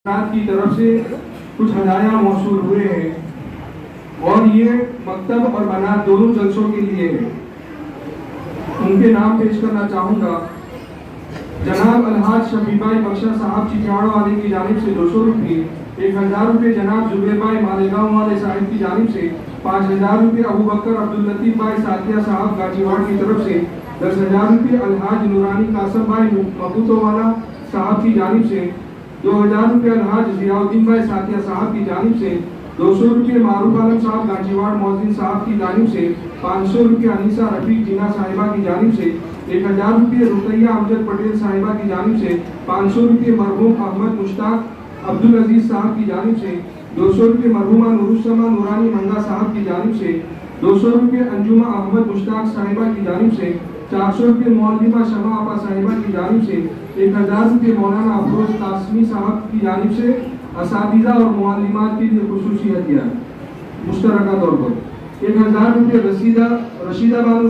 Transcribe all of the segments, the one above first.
की तरफ से कुछ हदाया मौसूल हुए हैं और ये मकतब और बनात दोनों जलसों के लिए है। उनके नाम पेश करना चाहूँगा। जनाब अलहाज शफी भाई बख्शा साहब चिटियाड़ा वाले की जानिब से 200 रुपये, 1000 रुपये जनाब जुबेर भाई मालेगांव वाले साहिब की जानिब से, 5000 रुपये अबू बकर अब्दुल लतीफ भाई साथिया साहब गाजीवाड़ की तरफ से, 10,000 रुपये अलहाज नूरानी कासम भाई मबूतो वाला साहब की जानिब से, 2000 रुपये अलहाज जियाउद्दीन भाई साथिया साहब की जानिब से, 200 रुपये मारूफ आलम साहब गाजीवाड़ मोहसिन साहब की जानिब से, 500 रुपये अनीसा रफीक जीना साहिबा की जानिब से, 1000 रुपये रुकैया अमजद पटेल साहिबा की जानिब से, 500 रुपये मरहूम अहमद मुश्ताक अब्दुल अजीज साहब की जानिब से, 200 रुपये मरहूमा नूरुस्समा नूरानी मंगा साहब की जानिब से, 200 रुपये अंजुमा अहमद मुश्ताक साहिबा की जानिब से, 400 रुपये मौलविमा शमा आपा साहिबा की जानिब से, 1000 रुपये मौलाना अफरोज कासमी साहब की जानिब से असातिज़ा और मुअल्लिमात के लिए खुसूसी हदिया मुश्तरका तौर पर, 1000 रुपये रशीदा बानु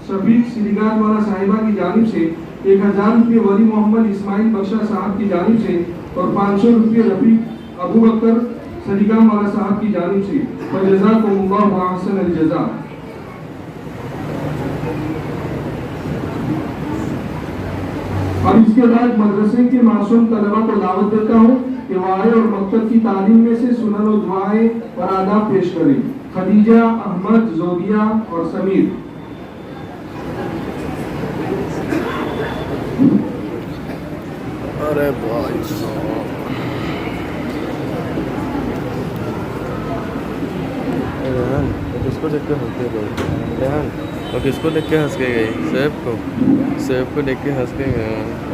शफीक सिलिगात वाला साहिबा की जानिब से, 1000 रुपये वली मोहम्मद इस्माइल बख्शा साहब की जानिब से और 500 रुपये रफीक अबू बकर सलीगाम वाला साहब की जानिब से। फजज़ाकुमुल्लाहु अहसनल जज़ा। अब इसके बाद मदरसे के मासूम तलबा को दावत देता हूँ कि वो आए और मकतब की तालीम में से सुनन और दुआएं और आदाब पेश करें। खदीजा, अहमद, जोदिया और समीर। अरे भाई रेहान किसको देख के हंस के गई? रेहान और किसको देख के हंस के गई? सेब को देख के हंस के गए।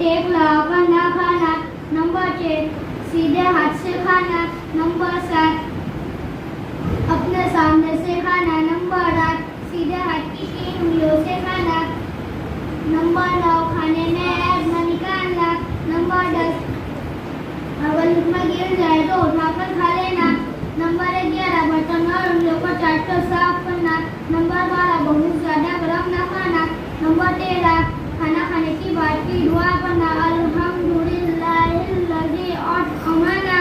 टेक लगाकर ना खाना। नंबर 6 सीधे हाथ से खाना। नंबर 7 अपने सामने से खाना। नंबर 8 सीधे हाथ की 3 उंगलियों से खाना। नंबर 9 खाने में ऐब न निकालना। नंबर 10 अगर लुकमा गिर जाए तो उठाकर खा लेना। नंबर 11 बर्तन और उंगलियों को चाटकर साफ करना। नंबर 12 बहुत ज्यादा गरम न खाना। नंबर 13 खाना खाने की बात की दुआ करना। अल्हम्दुलिल्लाहिल्लज़ी अतअमना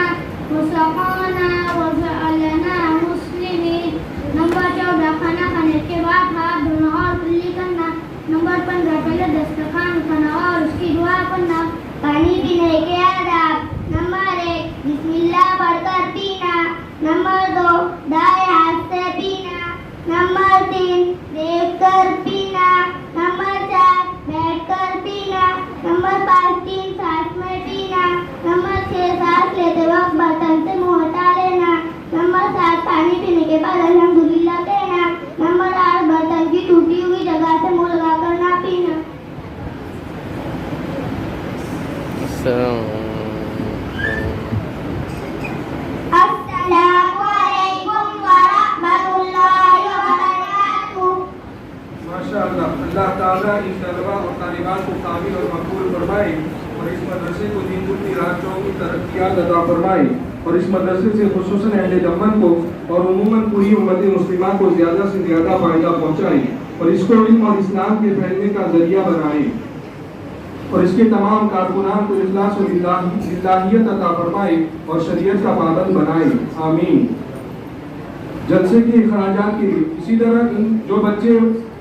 व सक़ाना व जअलना मुस्लिमीन। नंबर 14 खाना खाने के बाद हाथ धोना और कुल्ली करना। नंबर 15 पहले दस्तरखान उठाना और उसकी दुआ करना। पानी पीने के आदाब। नंबर 1 बिस्मिल्लाह पढ़कर पीना। नंबर 2 दाएं हाथ से पीना। नंबर 3 देखकर पीना। नंबर 4 बैठकर पीना। नंबर 5 3 सांस में पीना। नंबर 6 सांस लेते वक्त बर्तन से मुंह हटा लेना। नंबर 7 पानी पीने के बाद अल्हम्दुलिल्लाह कहना। नंबर 8 बर्तन की टूटी हुई जगह से मुंह लगाकर ना पीना। माशाअल्लाह, अल्लाह ताला इन तलबा और तालिबात को काबिल और मकबूल फरमाए और इस मदरसे को दिन दुनी रात चौकी तरक्कियात अता फरमाए और इस मदरसे से खुसूसन अहले दमन को और उमूमन पूरी उम्मत मुस्लिमा को ज़्यादा से ज़्यादा फ़ायदा पहुँचाए और इसको इल्म और इस्लाम के फैलने का ज़रिया बनाए और इसके तमाम कारकुनान को इखलास और लिल्लाहियत अता फरमाए और शरीयत का पाबंद बनाए। आमीन। जलसे के अखराजात के लिए इसी तरह जो बच्चे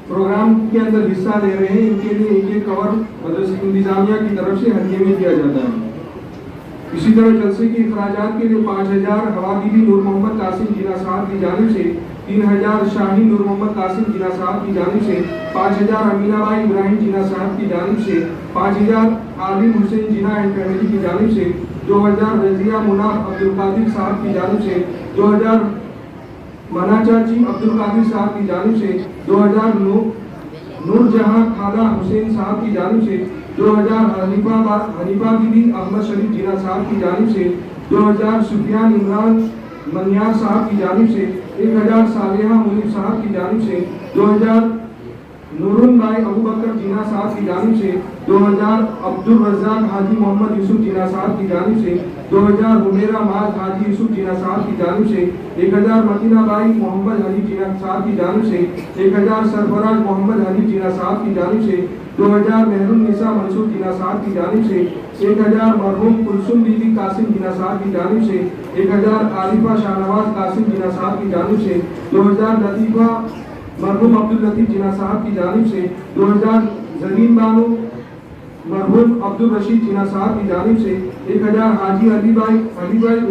प्रोग्राम के अंदर हिस्सा ले रहे हैं इनके लिए इनके कवर मदरसा इंतजामिया की तरफ से हदिये में दिया जाता है। इसी तरह जलसे के अखराजात के लिए 5000 हवाबीबी नूर मोहम्मद कासिम जिना साहब की जानिब से, 3000 शाही नूर मोहम्मद कासिम जिना साहब की जानिब से, 5000 अमीनाबाई इब्राहिम जिना साहब की जानिब से, 5000 आलिम हुसैन जिना एंड फैमिली की जानिब से, 2000 रजिया मुनाफ अब्दुल कादिर साहब की जानिब से, 2000 मनाचाची अब्दुल कादिर साहब की जानिब से, 2000 नूर जहां खाला हुसैन साहब की जानिब से, 2000 हनीफा बीबी अहमद शरीफ जिना साहब की जानिब से, 2000 सुफियान इमरान मनियार साहब की जानिब से, 1000 सालेहा मुनीर साहब की जानिब से, 2000 नूरुन भाई अबू बकर जिना साहब की जानिब से, 2000 अब्दुल रज़ाक हाजी मोहम्मद यूसुफ जिना साहब की जानिब से, 2000 हुमेरा माज हाजी यूसुफ जिना साहब की जानिब से, 1000 मदीना भाई मोहम्मद हनीफ जिना साहब की जानिब से, 1000 सरफराज मोहम्मद हनीफ जिना साहब की जानिब से, 2000 मेहरुन निसा मंसूर जिना साहब की जानिब से, 1000 मरहूम कुलसुम बीबी कासिम जिना साहब की जानिब से, 1000 आरिफा शाहनवाज कासिम जिना साहब की जानिब से, 2000 लतीफ़ा मरहूम अब्दुल लतीफ़ जिना साहब की जानिब से, 2000 ज़रीन बानो मरहूम अब्दुल रशीद जिना साहब की जानिब से, 1000 हाजी अली भाई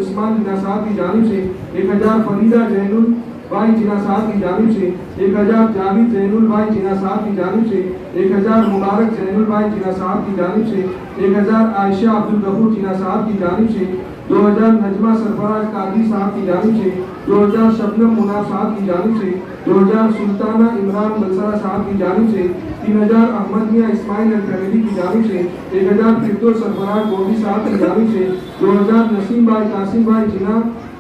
उस्मान जिना साहब की जानिब से, 1000 फरीदा जैनुल भाई जिना साहब की जानिब से, 1000 जावेद जैनुल भाई जिना साहब की जानिब से, 1000 मुबारक जैनुल भाई जिना साहब की जानिब से, 1000 आयशा अब्दुल गफूर जिना साहब की जानिब से, 2000 नजमा सरफराज कादी साहब की जानिब से, 2000 शबनम मुनाफ साहब की जानिब से, 2000 सुल्ताना इमरान बलसरा साहब की जानिब से, 3000 अहमद मियां इस्माइल एंड फैमिली की जानिब से, 1000 फिरदौस सरफराज गोभी साहब की जानिब से, 2000 नसीम भाई कासिम भाई जिना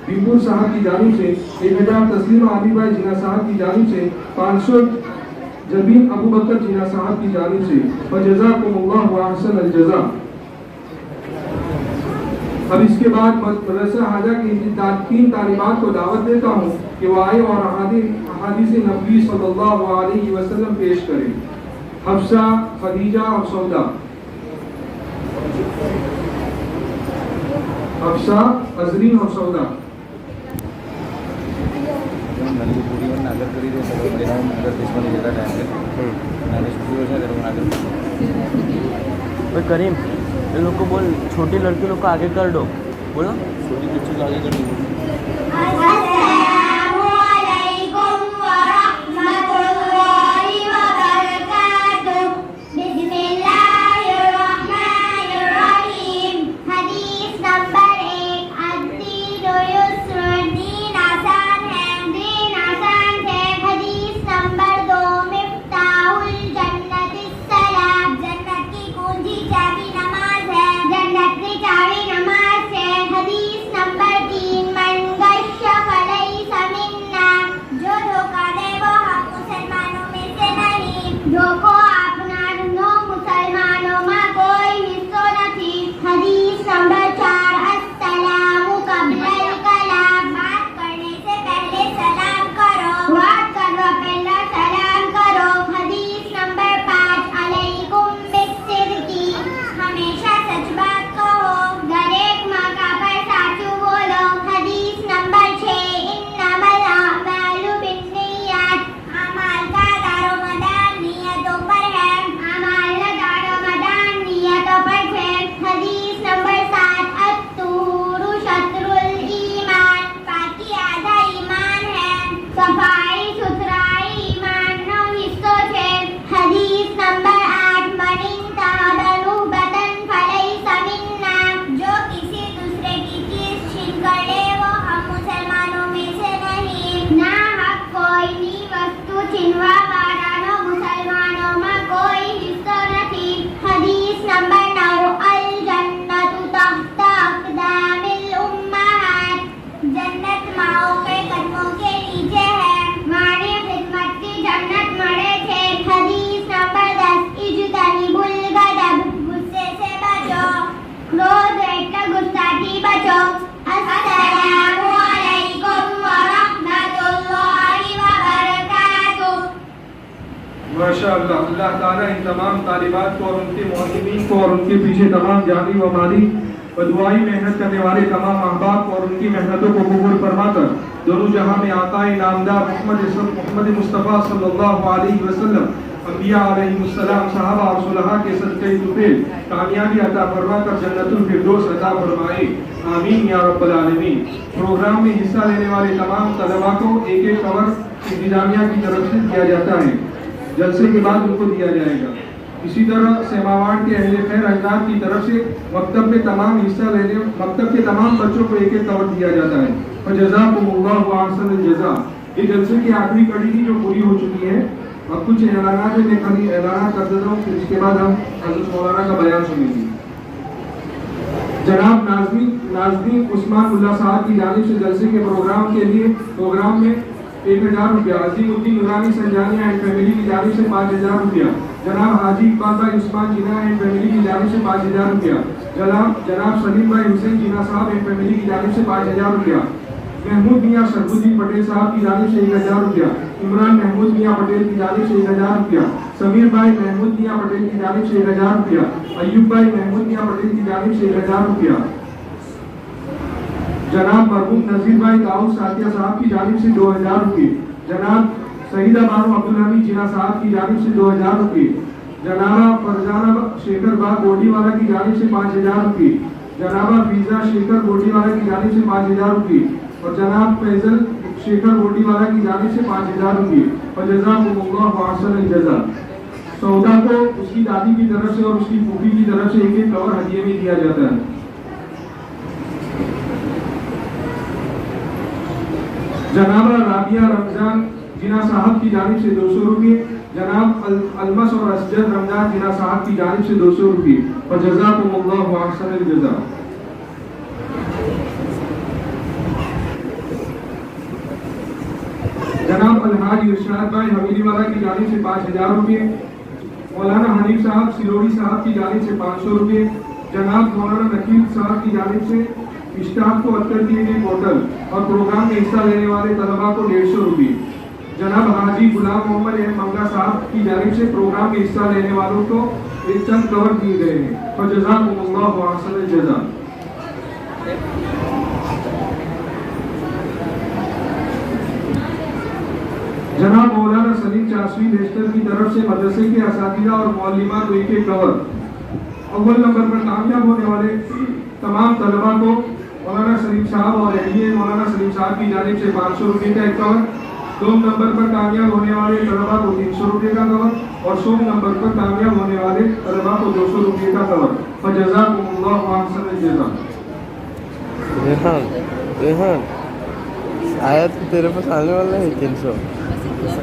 बीपुर साहब की जानिब से, 1000 तस्लीम आली भाई जिना साहब की जानिब से, 500 जबीन अबू बकर जिना साहब की जानिब से। फजज़ाकुमुल्लाहु अहसन अल-जज़ा। अब इसके बाद मदरसा हाजा की 3 तालिबात को दावत देता हूँ कि वो आए और अहादीस नबी सल्लल्लाहु अलैहि वसल्लम पेश करें। हफ्सा, खदीजा और सौदा। हफ्सा, अजरीन और सौदा। करीम इन लोग को बोल, छोटी लड़की लोग को आगे कर दो, बोलो छोटी बच्ची को आगे कर दो। जन्नत की कुंजी चाबी नमाज माशाअल्लाह अल्लाह ताला इन तमाम तालिबात को और उनके मुअल्लिमीन को और उनके पीछे तमाम जानी व माली व दुआई मेहनत करने वाले तमाम अहबाब को और उनकी मेहनतों को कबूल फरमाकर दोनों जहां में आकाए नामदार मोहम्मद मुस्तफ़ा सल्लल्लाहु अलैहि वसल्लम अंबिया अलैहिमुस्सलाम सहाबा और सुलहा के सदक़े तुफैल कामयाबी अता फरमाकर जन्नतुल फिरदौस अता फरमाए आमीन या रब्बल आलमीन। प्रोग्राम में हिस्सा लेने वाले तमाम तलबा को एक एक कवर इंतजामिया की तरफ से दिया जाता है, जलसे के बाद उनको दिया जाएगा। इसी तरह सेमावाट के अहले खैर अजनाब की तरफ से मकतब में तमाम हिस्सा लेने मकतब के तमाम बच्चों को एक एक कवर दिया जाता है। और जज़ाकुमुल्लाहु अहसनल जज़ा। ये जलसे की आखिरी कड़ी थी जो पूरी हो चुकी है। अब कुछ ऐलानात में खाली ऐलानात कर देता हूँ, फिर इसके बाद हम हज़रत मौलाना का बयान सुनेंगे। जनाब नाज़मीन उस्मान उल्लाह साहब की जानिब से जलसे के प्रोग्राम में 1000 रुपया, अजीमुद्दीन नूरानी संजानिया एंड फैमिली की जानिब से 5000 रुपया, जनाब हाजी इकबाल भाई उस्मान जीना एंड फैमिली की जानिब से 5000 रुपया, जनाब सलीम भाई हुसैन जीना साहब एंड फैमिली की जानिब से 5000 रुपया, महमूद मियाँ शरफुद्दीन पटेल साहब की जानिब से 1000 रुपया, इमरान महमूद मियाँ पटेल की जानिब से 1000 रुपया, समीर भाई महमूद मियाँ पटेल की जानिब से 1000 रुपया, अय्यूब भाई महमूद मियाँ पटेल की जानिब से 1000 रुपया, जनाब मरहूम नजीर भाई दाऊद साथिया साहब की जानिब से 2000 रुपये, जनाब सईदा बानो अब्दुल हमीद जिना साहब की जानिब से 2000 रुपये, जनाबा फरजाना शेखर बाग गोडीवाला की जानिब से 5000 रुपये, जनाबा फीजा शेखर गोडीवाला की जानिब से 5000 रुपये और जनाब फैजल शेखर गोडीवाला की जानिब से 5000 रुपये। और जज़ाकुमुल्लाहु अहसनल जज़ा। सौदा को उसकी दादी की तरफ से और उसकी फूफी की तरफ से एक एक कवर हदिये में दिया जाता है। जनाबा राबिया रमजान जिना साहब की जानिब से 200 रुपये, जनाब अलमस और असजद रमजान जिना साहब की जानिब से 200 रुपये। और जज़ाकुमुल्लाहु अहसनल जज़ा। जनाब अलहाज इरशाद भाई हवेली वाला की जानिब से 5000 रुपये, मौलाना हनीफ साहब सिलोड़ी साहब की जानिब से 500 रुपये, जनाब मौलाना नकीब साहब की जानिब से स्टाफ को अत्तर के लिए बोतल और प्रोग्राम में हिस्सा लेने वाले तलबा को 150 रुपये, जनाब हाजी गुलाम मोहम्मद एम मंगा साहब की जानिब से प्रोग्राम में हिस्सा लेने वालों को एक चंद कवर दिए गए हैं। और जज़ाकुमुल्लाहु अहसनल जज़ा। जनाब मौलाना सलीम चाशवी लेस्टर की तरफ से मदरसे के असातिज़ा और मौलिमात को एक एक कवर। अव्वल नंबर पर कामयाब होने वाले तमाम तलबा को मौलाना सलीम साहब और एहलिए मौलाना सलीम साहब की जानिब से 500 रुपये का एक कवर, 2 नंबर पर कामयाब होने वाले तलबा को 300 रुपये का कवर और 100 नंबर पर कामयाब होने वाले तलबा को 200 रुपये का कवर। और जज़ाकुमुल्लाहु अहसनल जज़ा। रेहान आया तो तेरे पास आने वाला है 300,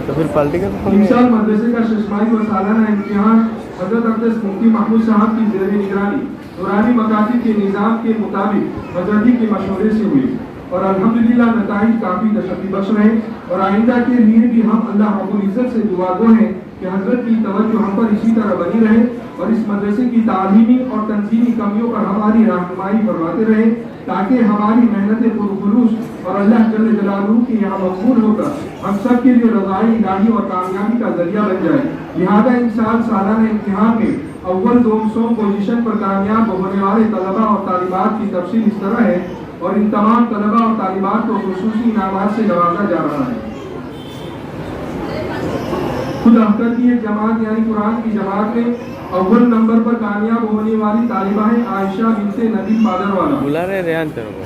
तो फिर पार्टी का इंशाअल्लाह मदरसे का शशमाही व सालाना इम्तिहान हज़रत अक़दस मुफ्ती महमूद साहब की ज़ेर निगरानी नूरानी मकातिब के निज़ाम के मुताबिक हज़रती के मशवरे से हुई और अल्हम्दुलिल्लाह नताइज काफ़ी तशक्की बख्श रहे। और आइंदा के लिए भी हम अल्लाह रब्बुल इज़्ज़त से दुआगो हैं कि हज़रत की तवज्जो हम पर इसी तरह बनी रहे और इस मदरसे की तालीमी और तंजीमी कमियों पर हमारी रहनुमाई फरमाते रहे, ताकि हमारी मेहनत पुरखुलूस और अल्लाह जल्ल जलालुहू के यहाँ मक़बूल होकर हम सब के लिए रज़ाई इलाही और कामयाबी का जरिया बन जाए। लिहाजा इन सालाना इम्तिहान में अव्वल 200 पोजीशन पर कामयाब होने वाले तलबा और तालिबात की तफसील इस तरह है और इन तमाम तलबा और तालिबात को खुसूसी इनामात से नवाजा जा रहा है। खुद अख्तर की एक जमात यानी कुरान की जमात में अव्वल नंबर पर कामयाब होने वाली तालिबा है आयशा बिनते नदीम पादरवाला। बुला रहे रेहान तेरे को।